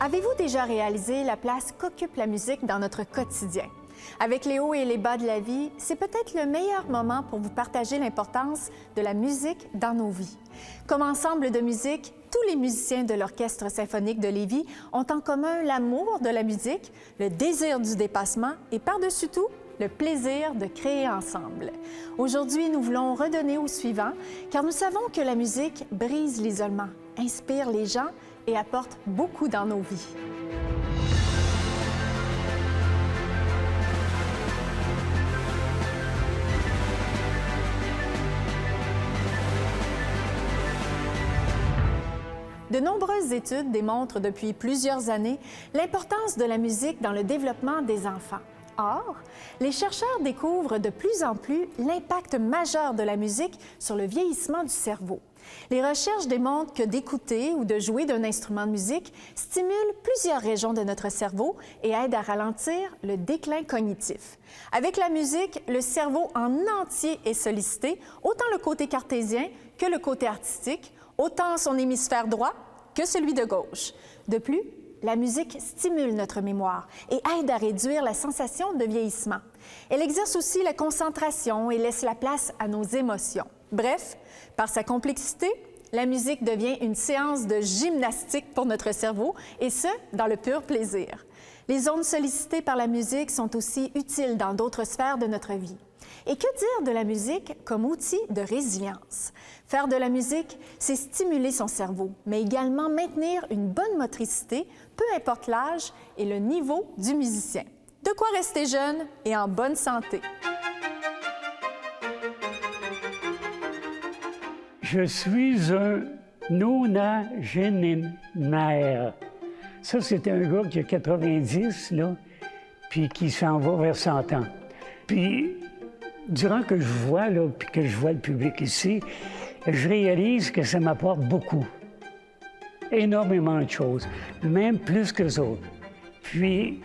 Avez-vous déjà réalisé la place qu'occupe la musique dans notre quotidien? Avec les hauts et les bas de la vie, c'est peut-être le meilleur moment pour vous partager l'importance de la musique dans nos vies. Comme ensemble de musique, tous les musiciens de l'Orchestre symphonique de Lévis ont en commun l'amour de la musique, le désir du dépassement et par-dessus tout, le plaisir de créer ensemble. Aujourd'hui, nous voulons redonner au suivant, car nous savons que la musique brise l'isolement, inspire les gens et apporte beaucoup dans nos vies. De nombreuses études démontrent depuis plusieurs années l'importance de la musique dans le développement des enfants. Or, les chercheurs découvrent de plus en plus l'impact majeur de la musique sur le vieillissement du cerveau. Les recherches démontrent que d'écouter ou de jouer d'un instrument de musique stimule plusieurs régions de notre cerveau et aide à ralentir le déclin cognitif. Avec la musique, le cerveau en entier est sollicité, autant le côté cartésien que le côté artistique, autant son hémisphère droit que celui de gauche. De plus, la musique stimule notre mémoire et aide à réduire la sensation de vieillissement. Elle exerce aussi la concentration et laisse la place à nos émotions. Bref, par sa complexité, la musique devient une séance de gymnastique pour notre cerveau, et ce, dans le pur plaisir. Les zones sollicitées par la musique sont aussi utiles dans d'autres sphères de notre vie. Et que dire de la musique comme outil de résilience? Faire de la musique, c'est stimuler son cerveau, mais également maintenir une bonne motricité, peu importe l'âge et le niveau du musicien. De quoi rester jeune et en bonne santé. Je suis un nonagénaire. Ça, c'est un gars qui a 90, là, puis qui s'en va vers 100 ans. Puis, durant que je vois, là, puis que je vois le public ici, je réalise que ça m'apporte beaucoup. Énormément de choses, même plus qu'eux autres. Puis,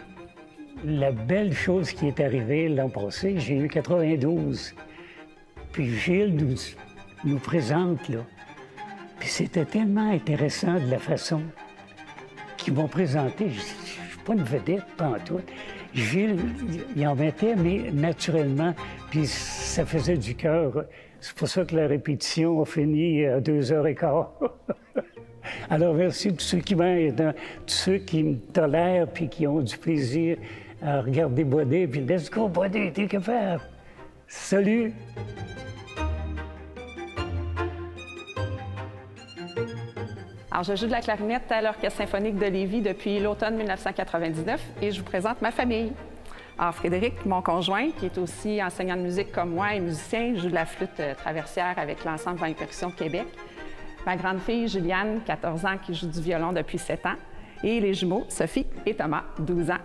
la belle chose qui est arrivée l'an passé, j'ai eu 92. Puis Gilles nous présente, là. Puis c'était tellement intéressant de la façon qu'ils m'ont présenté. Je ne suis pas une vedette, pas en tout. Gilles, il en mettait, mais naturellement, puis ça faisait du cœur. C'est pour ça que la répétition a fini à 2h15. Alors, merci pour ceux qui m'aident, tous ceux qui me tolèrent puis qui ont du plaisir à regarder Bodé, puis let's go, Bodé, t'es capable. Salut! Alors, je joue de la clarinette à l'Orchestre symphonique de Lévis depuis l'automne 1999 et je vous présente ma famille. Alors, Frédéric, mon conjoint, qui est aussi enseignant de musique comme moi et musicien, joue de la flûte traversière avec l'Ensemble Vent et Percussion de Québec. Ma grande fille, Juliane, 14 ans, qui joue du violon depuis 7 ans. Et les jumeaux, Sophie et Thomas, 12 ans,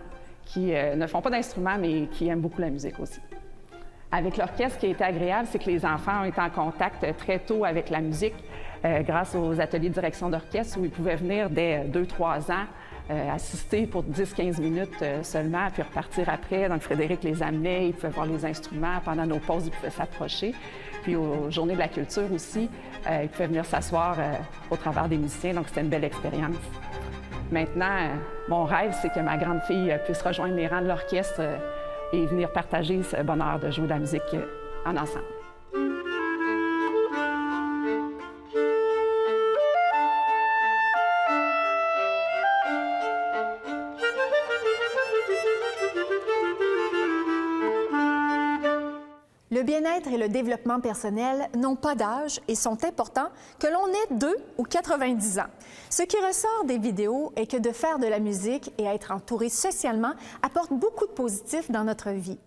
qui ne font pas d'instruments, mais qui aiment beaucoup la musique aussi. Avec l'orchestre, ce qui a été agréable, c'est que les enfants ont été en contact très tôt avec la musique grâce aux ateliers de direction d'orchestre où ils pouvaient venir dès 2-3 ans assister pour 10-15 minutes seulement, puis repartir après. Donc, Frédéric les amenait, ils pouvaient voir les instruments. Pendant nos pauses, ils pouvaient s'approcher. Puis, aux Journées de la culture aussi, ils pouvaient venir s'asseoir au travers des musiciens. Donc, c'était une belle expérience. Maintenant, mon rêve, c'est que ma grande fille puisse rejoindre les rangs de l'orchestre et venir partager ce bonheur de jouer de la musique en ensemble. Le bien-être et le développement personnel n'ont pas d'âge et sont importants que l'on ait 2 ou 90 ans. Ce qui ressort des vidéos est que de faire de la musique et être entouré socialement apporte beaucoup de positifs dans notre vie.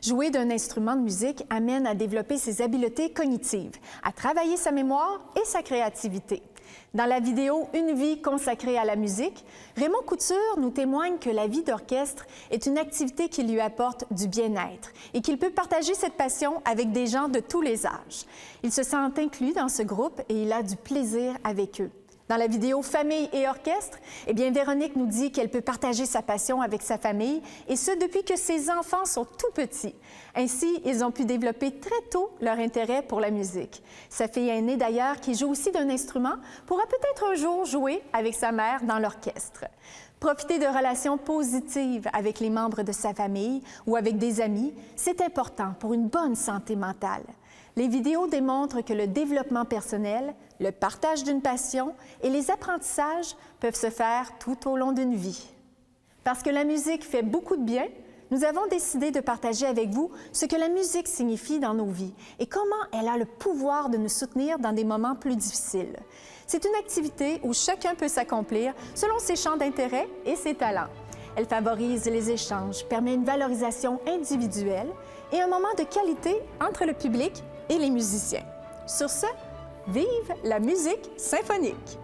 Jouer d'un instrument de musique amène à développer ses habiletés cognitives, à travailler sa mémoire et sa créativité. Dans la vidéo « Une vie consacrée à la musique », Raymond Couture nous témoigne que la vie d'orchestre est une activité qui lui apporte du bien-être et qu'il peut partager cette passion avec des gens de tous les âges. Il se sent inclus dans ce groupe et il a du plaisir avec eux. Dans la vidéo Famille et orchestre, eh bien, Véronique nous dit qu'elle peut partager sa passion avec sa famille, et ce, depuis que ses enfants sont tout petits. Ainsi, ils ont pu développer très tôt leur intérêt pour la musique. Sa fille aînée, d'ailleurs, qui joue aussi d'un instrument, pourra peut-être un jour jouer avec sa mère dans l'orchestre. Profiter de relations positives avec les membres de sa famille ou avec des amis, c'est important pour une bonne santé mentale. Les vidéos démontrent que le développement personnel, le partage d'une passion et les apprentissages peuvent se faire tout au long d'une vie. Parce que la musique fait beaucoup de bien, nous avons décidé de partager avec vous ce que la musique signifie dans nos vies et comment elle a le pouvoir de nous soutenir dans des moments plus difficiles. C'est une activité où chacun peut s'accomplir selon ses champs d'intérêt et ses talents. Elle favorise les échanges, permet une valorisation individuelle et un moment de qualité entre le public et les musiciens. Sur ce, vive la musique symphonique!